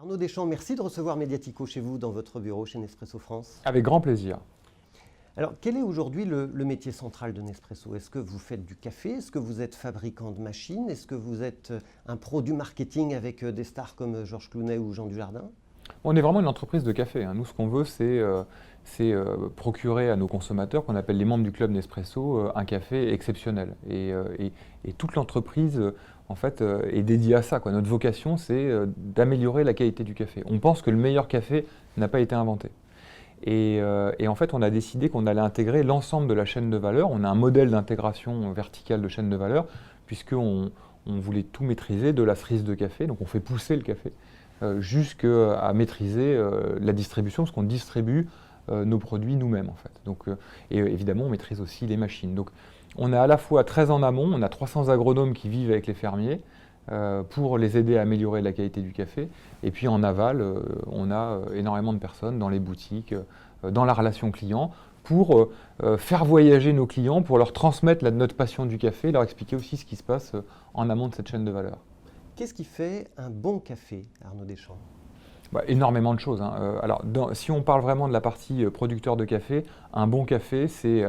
Arnaud Deschamps, merci de recevoir Mediatico chez vous, dans votre bureau chez Nespresso France. Avec grand plaisir. Alors, quel est aujourd'hui le métier central de Nespresso? Est-ce que vous faites du café? Est-ce que vous êtes fabricant de machines? Est-ce que vous êtes un pro du marketing avec des stars comme Georges Clooney ou Jean Dujardin? On est vraiment une entreprise de café. Nous, ce qu'on veut, c'est procurer à nos consommateurs, qu'on appelle les membres du club Nespresso, un café exceptionnel. Et toute l'entreprise, en fait, est dédiée à ça, quoi. Notre vocation, c'est d'améliorer la qualité du café. On pense que le meilleur café n'a pas été inventé. Et en fait, on a décidé qu'on allait intégrer l'ensemble de la chaîne de valeur. On a un modèle d'intégration verticale de chaîne de valeur, puisqu'on voulait tout maîtriser, de la cerise de café, donc on fait pousser le café, jusqu'à maîtriser la distribution, parce qu'on distribue nos produits nous-mêmes, en fait. Donc, et évidemment, on maîtrise aussi les machines. Donc, on est à la fois très en amont, on a 300 agronomes qui vivent avec les fermiers, pour les aider à améliorer la qualité du café. Et puis en aval, on a énormément de personnes dans les boutiques, dans la relation client, pour faire voyager nos clients, pour leur transmettre notre passion du café, leur expliquer aussi ce qui se passe en amont de cette chaîne de valeur. Qu'est-ce qui fait un bon café, Arnaud Deschamps? Énormément de choses. Alors, si on parle vraiment de la partie producteur de café, un bon café, c'est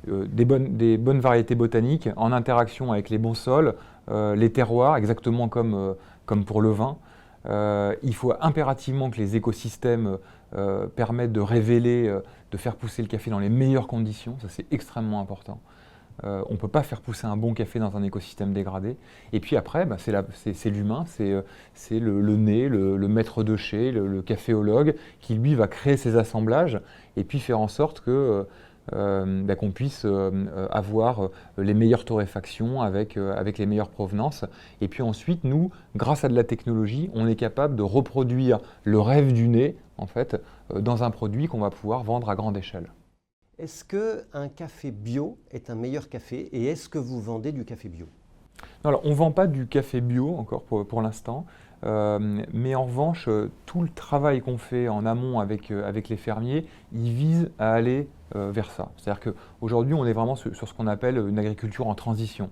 des bonnes variétés botaniques en interaction avec les bons sols, les terroirs, exactement comme pour le vin. Il faut impérativement que les écosystèmes permettent de révéler, de faire pousser le café dans les meilleures conditions. Ça, c'est extrêmement important. On ne peut pas faire pousser un bon café dans un écosystème dégradé. Et puis après, c'est l'humain, c'est le nez, le maître de chez, le caféologue, qui lui va créer ses assemblages et puis faire en sorte que qu'on puisse avoir les meilleures torréfactions avec les meilleures provenances. Et puis ensuite, nous, grâce à de la technologie, on est capable de reproduire le rêve du nez, en fait, dans un produit qu'on va pouvoir vendre à grande échelle. Est-ce qu'un café bio est un meilleur café et est-ce que vous vendez du café bio? Non, alors, on ne vend pas du café bio encore pour l'instant, mais en revanche, tout le travail qu'on fait en amont avec les fermiers, il vise à aller vers ça. C'est-à-dire qu'aujourd'hui, on est vraiment sur ce qu'on appelle une agriculture en transition.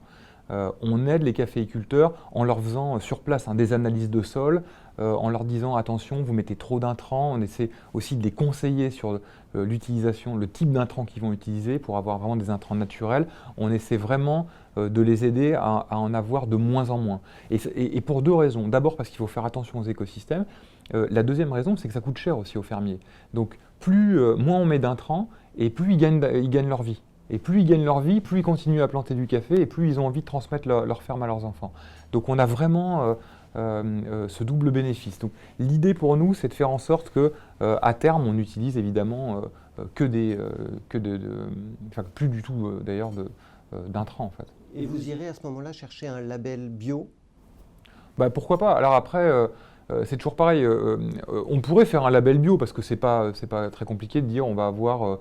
On aide les caféiculteurs en leur faisant sur place des analyses de sol, en leur disant attention, vous mettez trop d'intrants. On essaie aussi de les conseiller sur l'utilisation, le type d'intrants qu'ils vont utiliser pour avoir vraiment des intrants naturels. On essaie vraiment de les aider à en avoir de moins en moins. Et pour deux raisons. D'abord parce qu'il faut faire attention aux écosystèmes. La deuxième raison, c'est que ça coûte cher aussi aux fermiers. Donc moins on met d'intrants et plus ils gagnent leur vie. Et plus ils gagnent leur vie, plus ils continuent à planter du café et plus ils ont envie de transmettre leur ferme à leurs enfants. Donc on a vraiment ce double bénéfice. Donc l'idée pour nous, c'est de faire en sorte qu'à terme, on utilise évidemment plus du tout d'ailleurs d'intrants, en fait. Et vous irez à ce moment-là chercher un label bio? Pourquoi pas? Alors après, c'est toujours pareil. On pourrait faire un label bio parce que c'est pas très compliqué de dire on va avoir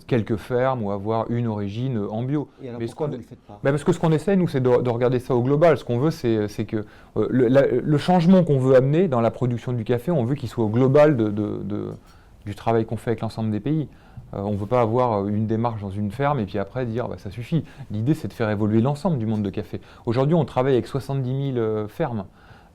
quelques fermes ou avoir une origine en bio. Et alors mais pourquoi vous ne le faites pas? Parce que ce qu'on essaie, nous, c'est de regarder ça au global. Ce qu'on veut, c'est que le changement qu'on veut amener dans la production du café, on veut qu'il soit au global du travail qu'on fait avec l'ensemble des pays. On ne veut pas avoir une démarche dans une ferme et puis après dire ça suffit. L'idée, c'est de faire évoluer l'ensemble du monde de café. Aujourd'hui, on travaille avec 70 000 fermes.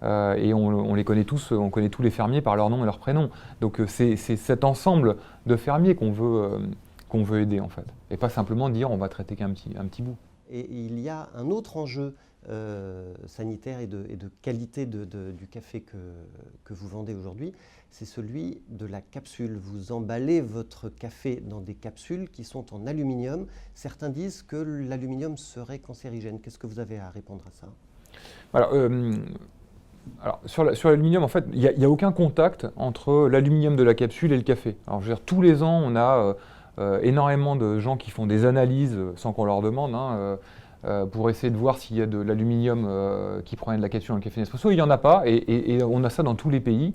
Et on les connaît tous, on connaît tous les fermiers par leur nom et leur prénom. Donc c'est cet ensemble de fermiers qu'on veut aider, en fait. Et pas simplement dire on va traiter qu'un petit bout. Et il y a un autre enjeu sanitaire et de qualité du café que vous vendez aujourd'hui, c'est celui de la capsule. Vous emballez votre café dans des capsules qui sont en aluminium. Certains disent que l'aluminium serait cancérigène. Qu'est-ce que vous avez à répondre à ça? Alors, sur l'aluminium, en fait, il n'y a aucun contact entre l'aluminium de la capsule et le café. Alors, je veux dire, tous les ans, on a énormément de gens qui font des analyses sans qu'on leur demande, pour essayer de voir s'il y a de l'aluminium qui provient de la capsule dans le café Nespresso. Il n'y en a pas, et on a ça dans tous les pays.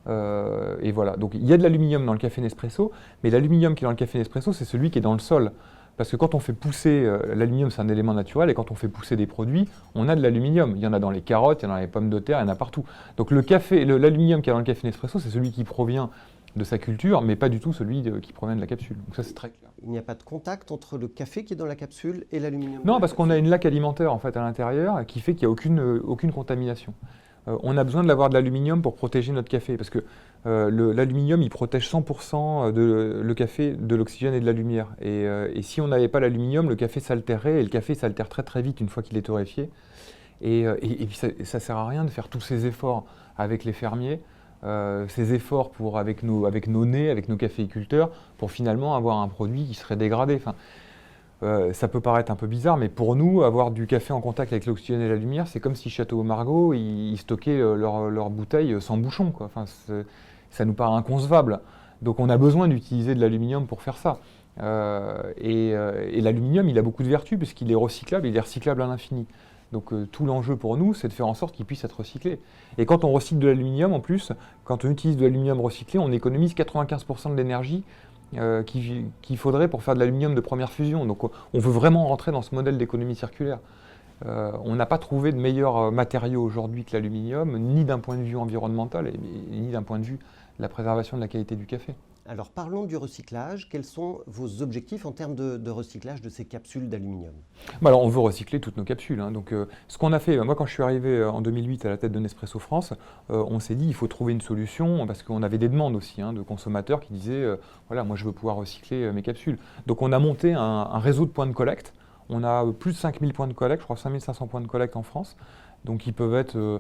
Et voilà, donc il y a de l'aluminium dans le café Nespresso, mais l'aluminium qui est dans le café Nespresso, c'est celui qui est dans le sol. Parce que quand on fait pousser, l'aluminium c'est un élément naturel, et quand on fait pousser des produits, on a de l'aluminium. Il y en a dans les carottes, il y en a dans les pommes de terre, il y en a partout. Donc l'aluminium qui est dans le café Nespresso, c'est celui qui provient de sa culture, mais pas du tout celui qui provient de la capsule. Donc ça, c'est très clair. Il n'y a pas de contact entre le café qui est dans la capsule et l'aluminium? Non, parce qu'on a une laque alimentaire en fait à l'intérieur qui fait qu'il n'y a aucune contamination. on a besoin d'avoir de l'aluminium pour protéger notre café, parce que l'aluminium, il protège 100% le café de l'oxygène et de la lumière. Et si on n'avait pas l'aluminium, le café s'altérerait, et le café s'altère très très vite une fois qu'il est torréfié. Et puis ça ne sert à rien de faire tous ces efforts avec les fermiers, ces efforts avec nos nez, avec nos caféiculteurs, pour finalement avoir un produit qui serait dégradé. Enfin, ça peut paraître un peu bizarre, mais pour nous, avoir du café en contact avec l'oxygène et la lumière, c'est comme si Château Margaux, ils stockaient leurs bouteilles sans bouchon, quoi. Enfin, ça nous paraît inconcevable. Donc on a besoin d'utiliser de l'aluminium pour faire ça. Et l'aluminium, il a beaucoup de vertus, puisqu'il est recyclable, il est recyclable à l'infini. Donc tout l'enjeu pour nous, c'est de faire en sorte qu'il puisse être recyclé. Et quand on recycle de l'aluminium, en plus, quand on utilise de l'aluminium recyclé, on économise 95% de l'énergie qu'il faudrait pour faire de l'aluminium de première fusion. Donc on veut vraiment rentrer dans ce modèle d'économie circulaire. On n'a pas trouvé de meilleur matériau aujourd'hui que l'aluminium, ni d'un point de vue environnemental, ni d'un point de vue de la préservation de la qualité du café. Alors parlons du recyclage. Quels sont vos objectifs en termes de recyclage de ces capsules d'aluminium? Alors on veut recycler toutes nos capsules. Donc ce qu'on a fait, moi quand je suis arrivé en 2008 à la tête de Nespresso France, on s'est dit il faut trouver une solution, parce qu'on avait des demandes aussi de consommateurs qui disaient voilà, moi je veux pouvoir recycler mes capsules. Donc on a monté un réseau de points de collecte. On a plus de 5000 points de collecte, je crois 5500 points de collecte en France. Donc ils peuvent être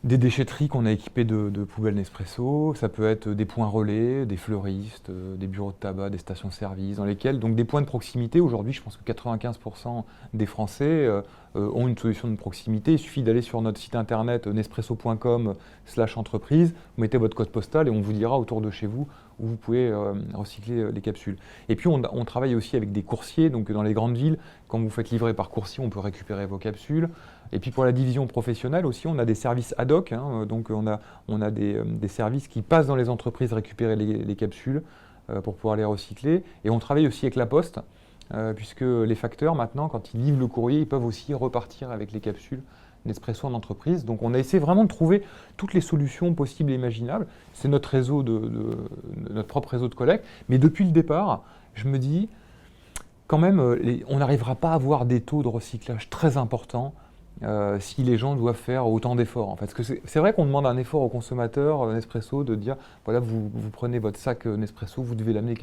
des déchetteries qu'on a équipées de poubelles Nespresso, ça peut être des points relais, des fleuristes, des bureaux de tabac, des stations-service, dans lesquels, donc des points de proximité. Aujourd'hui, je pense que 95% des Français ont une solution de proximité. Il suffit d'aller sur notre site internet nespresso.com/entreprise, vous mettez votre code postal et on vous dira autour de chez vous où vous pouvez recycler les capsules. Et puis on travaille aussi avec des coursiers, donc dans les grandes villes, quand vous faites livrer par coursier, on peut récupérer vos capsules. Et puis pour la division professionnelle aussi, on a des services ad hoc, donc on a des services qui passent dans les entreprises récupérer les capsules pour pouvoir les recycler. Et on travaille aussi avec la Poste, puisque les facteurs maintenant, quand ils livrent le courrier, ils peuvent aussi repartir avec les capsules Nespresso en entreprise. Donc on a essayé vraiment de trouver toutes les solutions possibles et imaginables. C'est notre réseau notre propre réseau de collecte. Mais depuis le départ, je me dis, quand même, on n'arrivera pas à avoir des taux de recyclage très importants si les gens doivent faire autant d'efforts. En fait. Parce que c'est vrai qu'on demande un effort aux consommateurs Nespresso de dire, voilà, vous prenez votre sac Nespresso, vous devez l'amener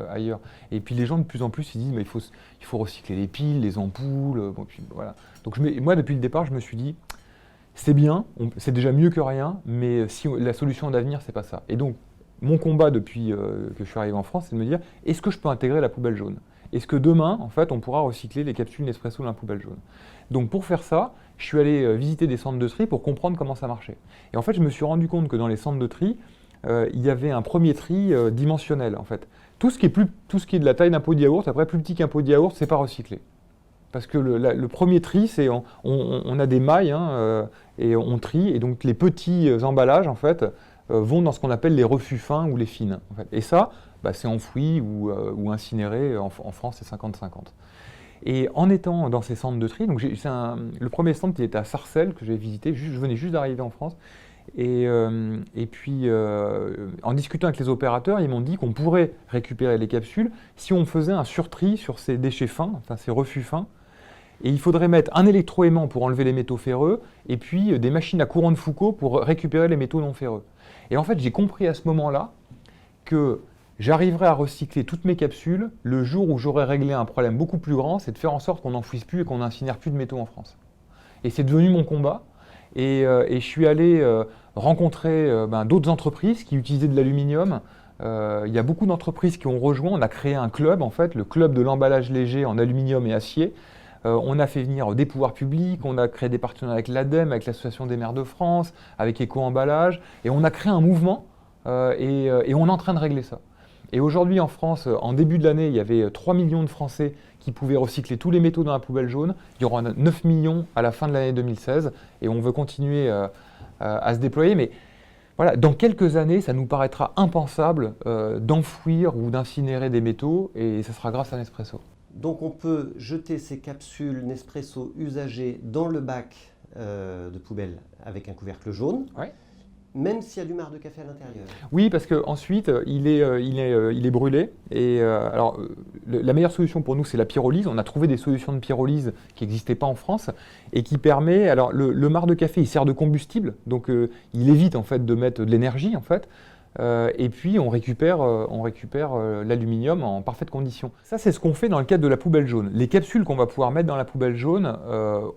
ailleurs. Et puis les gens de plus en plus, ils disent, mais il faut recycler les piles, les ampoules. Bon, puis, voilà. Donc moi, depuis le départ, je me suis dit, c'est bien, c'est déjà mieux que rien, mais si la solution d'avenir, c'est pas ça. Et donc, mon combat depuis que je suis arrivé en France, c'est de me dire, est-ce que je peux intégrer la poubelle jaune? Est-ce que demain, en fait, on pourra recycler les capsules Nespresso dans la poubelle jaune? Donc pour faire ça, je suis allé visiter des centres de tri pour comprendre comment ça marchait. Et en fait, je me suis rendu compte que dans les centres de tri, il y avait un premier tri dimensionnel, en fait. Tout ce qui est de la taille d'un pot de yaourt, après plus petit qu'un pot de yaourt, c'est pas recyclé. Parce que le premier tri, c'est on a des mailles et on trie, et donc les petits emballages, en fait, vont dans ce qu'on appelle les refus fins ou les fines. En fait. Et ça, c'est enfoui ou incinéré. En France, c'est 50-50. Et en étant dans ces centres de tri, donc le premier centre qui était à Sarcelles, que j'ai visité, je venais juste d'arriver en France, et puis en discutant avec les opérateurs, ils m'ont dit qu'on pourrait récupérer les capsules si on faisait un surtri sur ces déchets fins, enfin ces refus fins, et il faudrait mettre un électroaimant pour enlever les métaux ferreux, et puis des machines à courant de Foucault pour récupérer les métaux non ferreux. Et en fait, j'ai compris à ce moment-là que j'arriverai à recycler toutes mes capsules le jour où j'aurai réglé un problème beaucoup plus grand, c'est de faire en sorte qu'on n'enfouisse plus et qu'on n'incinère plus de métaux en France. Et c'est devenu mon combat. Et je suis allé rencontrer d'autres entreprises qui utilisaient de l'aluminium. Il y a beaucoup d'entreprises qui ont rejoint. On a créé un club, en fait, le club de l'emballage léger en aluminium et acier. On a fait venir des pouvoirs publics, on a créé des partenariats avec l'ADEME, avec l'Association des maires de France, avec Éco-emballage. Et on a créé un mouvement et on est en train de régler ça. Et aujourd'hui en France, en début de l'année, il y avait 3 millions de Français qui pouvaient recycler tous les métaux dans la poubelle jaune. Il y aura 9 millions à la fin de l'année 2016 et on veut continuer à se déployer. Mais voilà, dans quelques années, ça nous paraîtra impensable d'enfouir ou d'incinérer des métaux et ça sera grâce à Nespresso. Donc on peut jeter ces capsules Nespresso usagées dans le bac de poubelle avec un couvercle jaune. Ouais. même s'il y a du marc de café à l'intérieur. Oui, parce qu'ensuite, il est brûlé. Et la meilleure solution pour nous, c'est la pyrolyse. On a trouvé des solutions de pyrolyse qui n'existaient pas en France et qui permet. Alors, le marc de café, il sert de combustible, donc il évite en fait de mettre de l'énergie en fait. Et puis on récupère l'aluminium en parfaite condition. Ça, c'est ce qu'on fait dans le cadre de la poubelle jaune. Les capsules qu'on va pouvoir mettre dans la poubelle jaune,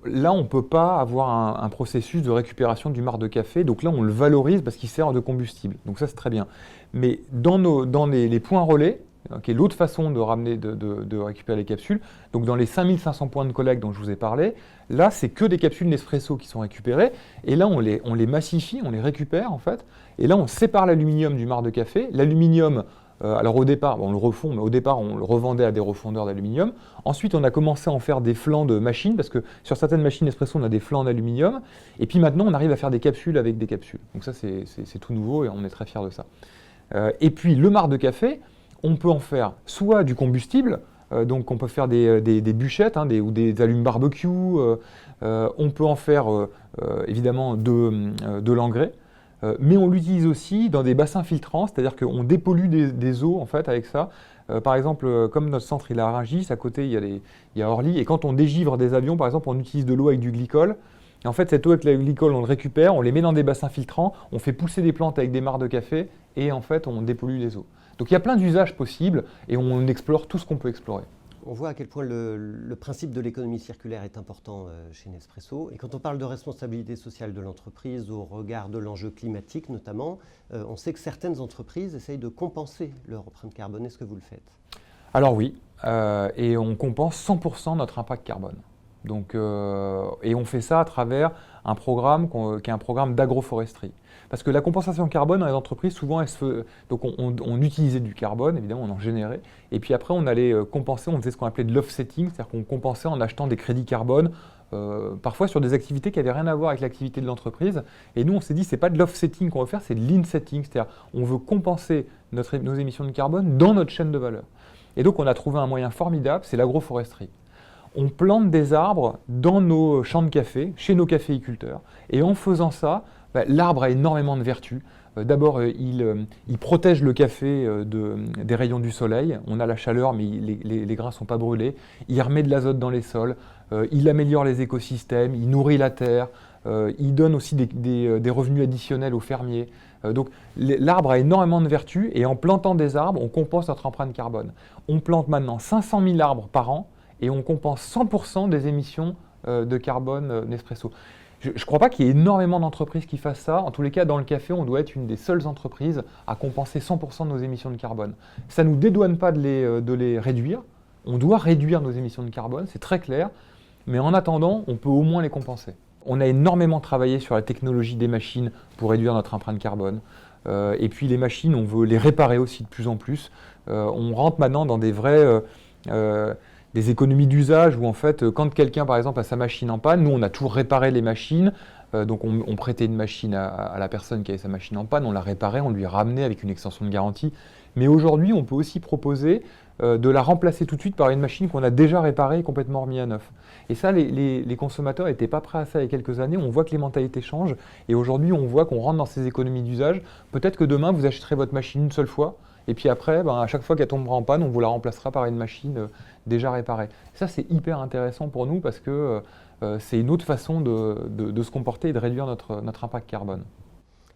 là, on ne peut pas avoir un processus de récupération du marc de café. Donc là, on le valorise parce qu'il sert de combustible. Donc ça, c'est très bien. Mais dans les points relais, qui est l'autre façon de récupérer les capsules, donc dans les 5500 points de collecte dont je vous ai parlé, là, c'est que des capsules Nespresso qui sont récupérées. Et là, on les massifie, on les récupère en fait. Et là, on sépare l'aluminium du marc de café. L'aluminium, alors au départ, on le refond, mais au départ, on le revendait à des refondeurs d'aluminium. Ensuite, on a commencé à en faire des flancs de machines, parce que sur certaines machines Nespresso, on a des flancs d'aluminium. Et puis maintenant, on arrive à faire des capsules avec des capsules. Donc ça, c'est tout nouveau et on est très fiers de ça. Et puis, le marc de café, on peut en faire soit du combustible, donc on peut faire des bûchettes ou des allumes barbecue. On peut en faire évidemment de l'engrais. Mais on l'utilise aussi dans des bassins filtrants, c'est-à-dire qu'on dépollue des eaux en fait avec ça. Par exemple, comme notre centre il est à Rungis, à côté il y a Orly, et quand on dégivre des avions, par exemple, on utilise de l'eau avec du glycol. Et en fait, cette eau avec le glycol, on le récupère, on les met dans des bassins filtrants, on fait pousser des plantes avec des marcs de café, et en fait, on dépollue les eaux. Donc il y a plein d'usages possibles, et on explore tout ce qu'on peut explorer. On voit à quel point le principe de l'économie circulaire est important chez Nespresso. Et quand on parle de responsabilité sociale de l'entreprise, au regard de l'enjeu climatique notamment, on sait que certaines entreprises essayent de compenser leur empreinte carbone. Est-ce que vous le faites? Alors oui, et on compense 100% notre impact carbone. Donc, et on fait ça à travers un programme qui est un programme d'agroforesterie. Parce que la compensation carbone dans les entreprises, souvent, donc on utilisait du carbone, évidemment, on en générait. Et puis après, on allait compenser, on faisait ce qu'on appelait de l'offsetting, c'est-à-dire qu'on compensait en achetant des crédits carbone, parfois sur des activités qui n'avaient rien à voir avec l'activité de l'entreprise. Et nous, on s'est dit, c'est pas de l'offsetting qu'on veut faire, c'est de l'insetting, c'est-à-dire on veut compenser nos émissions de carbone dans notre chaîne de valeur. Et donc, on a trouvé un moyen formidable, c'est l'agroforesterie. On plante des arbres dans nos champs de café, chez nos caféiculteurs. Et en faisant ça, l'arbre a énormément de vertus. D'abord, il protège le café des rayons du soleil. On a la chaleur, mais les grains ne sont pas brûlés. Il remet de l'azote dans les sols. Il améliore les écosystèmes. Il nourrit la terre. Il donne aussi des revenus additionnels aux fermiers. Donc, l'arbre a énormément de vertus. Et en plantant des arbres, on compense notre empreinte carbone. On plante maintenant 500 000 arbres par an. Et on compense 100% des émissions de carbone Nespresso. Je ne crois pas qu'il y ait énormément d'entreprises qui fassent ça. En tous les cas, dans le café, on doit être une des seules entreprises à compenser 100% de nos émissions de carbone. Ça ne nous dédouane pas de les réduire. On doit réduire nos émissions de carbone, c'est très clair. Mais en attendant, on peut au moins les compenser. On a énormément travaillé sur la technologie des machines pour réduire notre empreinte carbone. Et puis les machines, on veut les réparer aussi de plus en plus. On rentre maintenant dans des des économies d'usage où en fait, quand quelqu'un par exemple a sa machine en panne, nous on a toujours réparé les machines, donc on prêtait une machine à la personne qui avait sa machine en panne, on la réparait, on lui ramenait avec une extension de garantie. Mais aujourd'hui, on peut aussi proposer de la remplacer tout de suite par une machine qu'on a déjà réparée et complètement remis à neuf. Et ça, les consommateurs n'étaient pas prêts à ça il y a quelques années. On voit que les mentalités changent et aujourd'hui, on voit qu'on rentre dans ces économies d'usage. Peut-être que demain, vous achèterez votre machine une seule fois. Et puis après, à chaque fois qu'elle tombera en panne, on vous la remplacera par une machine déjà réparée. Ça, c'est hyper intéressant pour nous parce que c'est une autre façon de se comporter et de réduire notre impact carbone.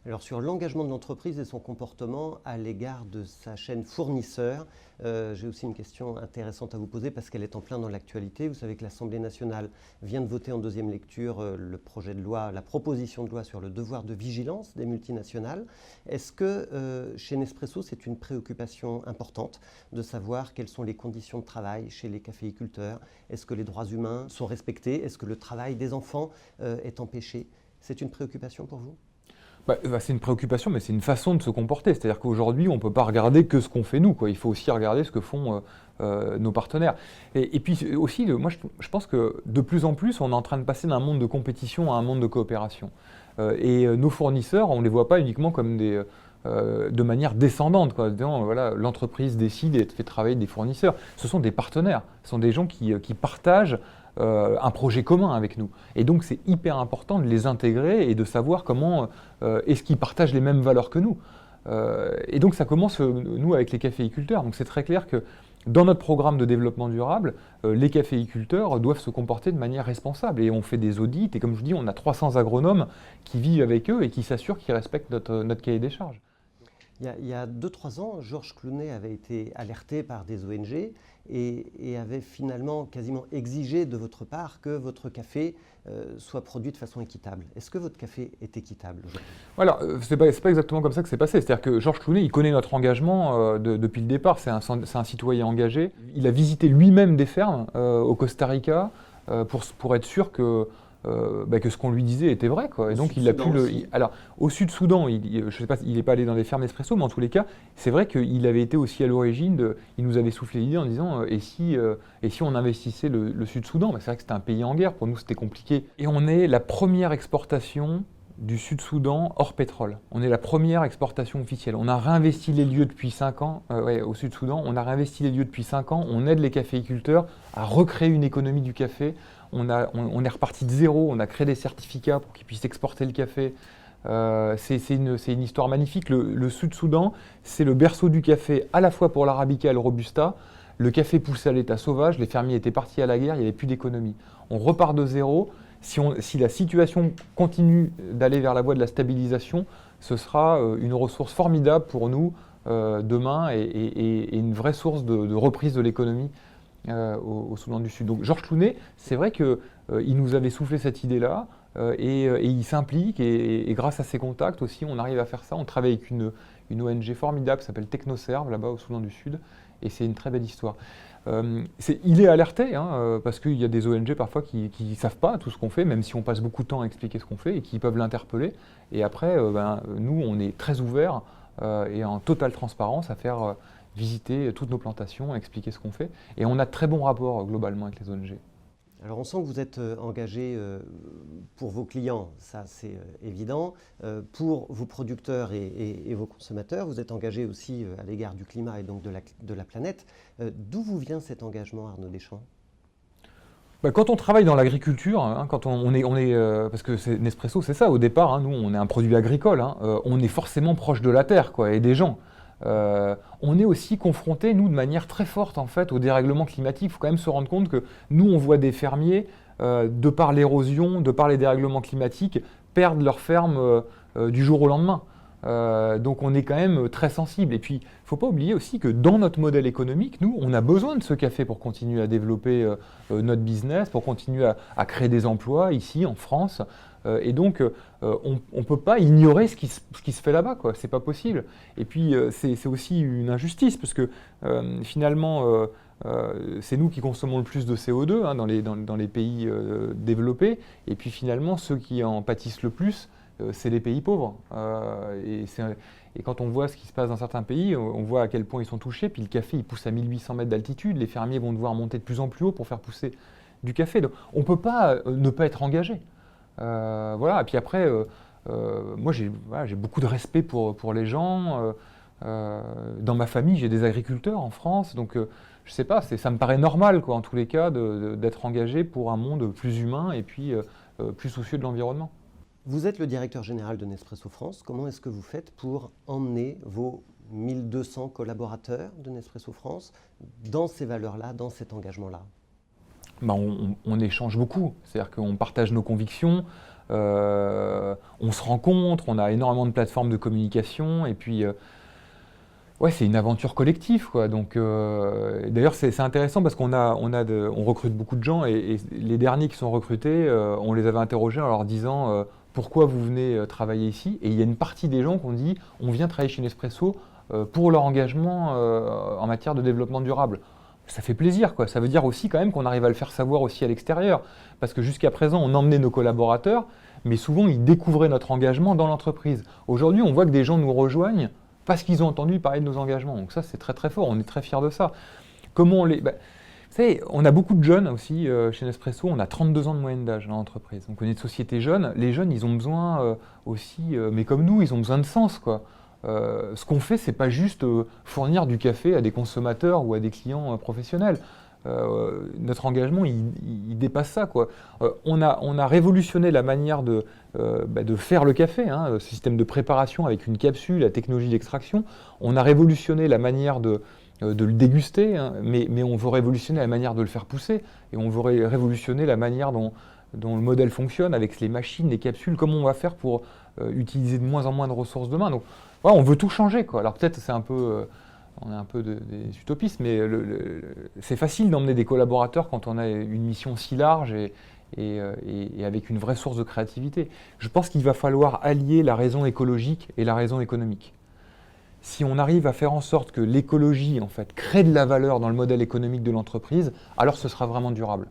Alors sur l'engagement de l'entreprise et son comportement à l'égard de sa chaîne fournisseur, j'ai aussi une question intéressante à vous poser parce qu'elle est en plein dans l'actualité. Vous savez que l'Assemblée nationale vient de voter en deuxième lecture le projet de loi, la proposition de loi sur le devoir de vigilance des multinationales. Est-ce que chez Nespresso, c'est une préoccupation importante de savoir quelles sont les conditions de travail chez les caféiculteurs? Est-ce que les droits humains sont respectés? Est-ce que le travail des enfants est empêché? C'est une préoccupation pour vous? C'est une préoccupation, mais c'est une façon de se comporter. C'est-à-dire qu'aujourd'hui, on ne peut pas regarder que ce qu'on fait nous, quoi. Il faut aussi regarder ce que font nos partenaires. Et puis aussi, moi, je pense que de plus en plus, on est en train de passer d'un monde de compétition à un monde de coopération. Et nos fournisseurs, on ne les voit pas uniquement comme de manière descendante, quoi. Voilà, l'entreprise décide et fait travailler des fournisseurs. Ce sont des partenaires. Ce sont des gens qui partagent un projet commun avec nous. Et donc c'est hyper important de les intégrer et de savoir comment est-ce qu'ils partagent les mêmes valeurs que nous. Et donc ça commence, nous, avec les caféiculteurs. Donc c'est très clair que dans notre programme de développement durable, les caféiculteurs doivent se comporter de manière responsable. Et on fait des audits, et comme je vous dis, on a 300 agronomes qui vivent avec eux et qui s'assurent qu'ils respectent notre cahier des charges. Il y a 2-3 ans, Georges Clooney avait été alerté par des ONG et avait finalement quasiment exigé de votre part que votre café soit produit de façon équitable. Est-ce que votre café est équitable aujourd'hui? Voilà, c'est pas exactement comme ça que c'est passé. C'est-à-dire que Georges Clooney, il connaît notre engagement depuis le départ. C'est un citoyen engagé. Il a visité lui-même des fermes au Costa Rica pour être sûr que ce qu'on lui disait était vrai, quoi. Et donc il a pu alors au Sud-Soudan, je sais pas, il n'est pas allé dans des fermes Nespresso, mais en tous les cas, c'est vrai qu'il avait été aussi à l'origine. Il nous avait soufflé l'idée en disant et si on investissait le Sud-Soudan? C'est vrai que c'était un pays en guerre, pour nous c'était compliqué. Et on est la première exportation du Sud-Soudan hors pétrole. On est la première exportation officielle. On a réinvesti les lieux depuis 5 ans, au Sud-Soudan, on a réinvesti les lieux depuis 5 ans, on aide les caféiculteurs à recréer une économie du café. On est reparti de zéro, on a créé des certificats pour qu'ils puissent exporter le café. C'est une histoire magnifique. Le Sud-Soudan, c'est le berceau du café à la fois pour l'Arabica et le Robusta. Le café poussait à l'état sauvage, les fermiers étaient partis à la guerre, il n'y avait plus d'économie. On repart de zéro. Si la situation continue d'aller vers la voie de la stabilisation, ce sera une ressource formidable pour nous demain et une vraie source de reprise de l'économie au Soudan du Sud. Donc Georges Clooney, c'est vrai qu'il nous avait soufflé cette idée-là et il s'implique et grâce à ses contacts aussi, on arrive à faire ça. On travaille avec une ONG formidable qui s'appelle Technoserve, là-bas au Soudan du Sud, et c'est une très belle histoire. Il est alerté, parce qu'il y a des ONG parfois qui ne savent pas tout ce qu'on fait, même si on passe beaucoup de temps à expliquer ce qu'on fait et qui peuvent l'interpeller. Et après, nous, on est très ouverts et en totale transparence à faire visiter toutes nos plantations, à expliquer ce qu'on fait. Et on a de très bons rapports globalement avec les ONG. Alors on sent que vous êtes engagé pour vos clients, ça c'est évident. Pour vos producteurs et vos consommateurs, vous êtes engagé aussi à l'égard du climat et donc de la planète. D'où vous vient cet engagement, Arnaud Deschamps? Quand on travaille dans l'agriculture, quand on est parce que Nespresso, c'est ça au départ, nous on est un produit agricole, on est forcément proche de la terre, quoi, et des gens. On est aussi confronté, nous, de manière très forte en fait, au dérèglement climatique. Il faut quand même se rendre compte que nous, on voit des fermiers, de par l'érosion, de par les dérèglements climatiques, perdre leur ferme du jour au lendemain. Donc on est quand même très sensible. Et puis, il ne faut pas oublier aussi que dans notre modèle économique, nous, on a besoin de ce café pour continuer à développer notre business, pour continuer à créer des emplois ici, en France. Et donc, on ne peut pas ignorer ce qui se fait là-bas, quoi. C'est pas possible. Et puis, c'est aussi une injustice, parce que finalement, c'est nous qui consommons le plus de CO2 dans les pays développés. Et puis finalement, ceux qui en pâtissent le plus, c'est les pays pauvres. Et quand on voit ce qui se passe dans certains pays, on voit à quel point ils sont touchés. Puis le café, il pousse à 1800 mètres d'altitude. Les fermiers vont devoir monter de plus en plus haut pour faire pousser du café. Donc, on ne peut pas ne pas être engagé. Voilà. Et puis après, moi j'ai beaucoup de respect pour les gens. Dans ma famille, j'ai des agriculteurs en France, donc je sais pas, ça me paraît normal, quoi, en tous les cas, d'être engagé pour un monde plus humain et puis plus soucieux de l'environnement. Vous êtes le directeur général de Nespresso France. Comment est-ce que vous faites pour emmener vos 1200 collaborateurs de Nespresso France dans ces valeurs-là, dans cet engagement-là? On échange beaucoup, c'est-à-dire qu'on partage nos convictions, on se rencontre, on a énormément de plateformes de communication, et puis c'est une aventure collective, quoi. Donc, d'ailleurs, c'est intéressant parce qu'on recrute beaucoup de gens, et les derniers qui sont recrutés, on les avait interrogés en leur disant pourquoi vous venez travailler ici, et il y a une partie des gens qui ont dit on vient travailler chez Nespresso pour leur engagement en matière de développement durable. Ça fait plaisir, quoi. Ça veut dire aussi quand même qu'on arrive à le faire savoir aussi à l'extérieur. Parce que jusqu'à présent, on emmenait nos collaborateurs, mais souvent, ils découvraient notre engagement dans l'entreprise. Aujourd'hui, on voit que des gens nous rejoignent parce qu'ils ont entendu parler de nos engagements. Donc ça, c'est très très fort, on est très fiers de ça. Comment vous savez, on a beaucoup de jeunes aussi chez Nespresso, on a 32 ans de moyenne d'âge dans l'entreprise. Donc on est une société jeune. Les jeunes, ils ont besoin aussi, mais comme nous, ils ont besoin de sens, quoi. Ce qu'on fait, c'est pas juste fournir du café à des consommateurs ou à des clients professionnels. notre engagement, il dépasse ça, quoi. On a révolutionné la manière de faire le café, hein, ce système de préparation avec une capsule, la technologie d'extraction. On a révolutionné la manière de le déguster, hein, mais on veut révolutionner la manière de le faire pousser, et on veut révolutionner la manière dont le modèle fonctionne avec les machines, les capsules, comment on va faire pour utiliser de moins en moins de ressources demain. Donc voilà, on veut tout changer, quoi. Alors peut-être c'est un peu... on est un peu des utopistes, mais c'est facile d'emmener des collaborateurs quand on a une mission si large et avec une vraie source de créativité. Je pense qu'il va falloir allier la raison écologique et la raison économique. Si on arrive à faire en sorte que l'écologie, en fait, crée de la valeur dans le modèle économique de l'entreprise, alors ce sera vraiment durable.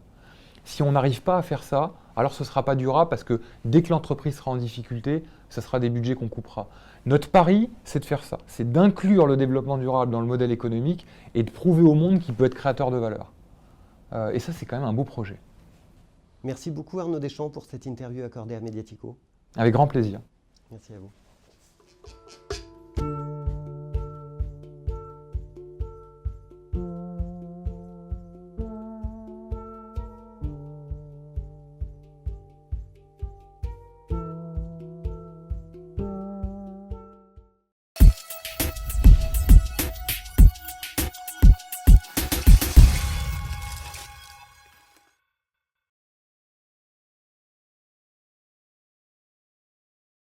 Si on n'arrive pas à faire ça, alors ce ne sera pas durable parce que dès que l'entreprise sera en difficulté, ce sera des budgets qu'on coupera. Notre pari, c'est de faire ça, c'est d'inclure le développement durable dans le modèle économique et de prouver au monde qu'il peut être créateur de valeur. Et ça, c'est quand même un beau projet. Merci beaucoup Arnaud Deschamps pour cette interview accordée à Mediatico. Avec grand plaisir. Merci à vous.